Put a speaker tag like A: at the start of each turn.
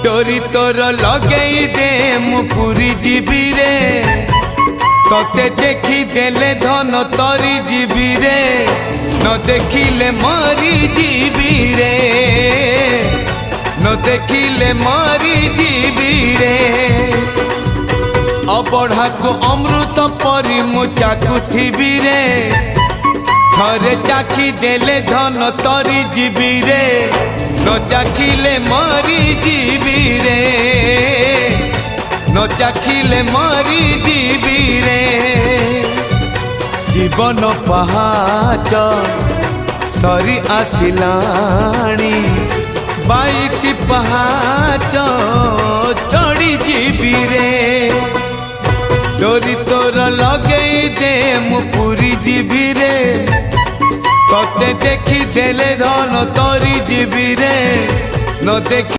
A: डोरी तोर लगई दे मु पूरी जीवी रे तोते देखी देले धन तरी जीवी रे न देखिले मरी जीवी रे न देखिले मरी जीवी रे अबढ़ा को अमृत परी मु चाकुथिबी रे थरे चाखी देले धन तरी जीवी रे न चाखिले मरी जीवी रे न चाखिले मरी जीवी रे जीवन पहाच सरी आसिलाणी 22 पहाच चढ़ी जीवी रे डोरी तोर लगई दे मु पूरी जीवी रे तोते देखी देले धन तरी जीवी रे न देखी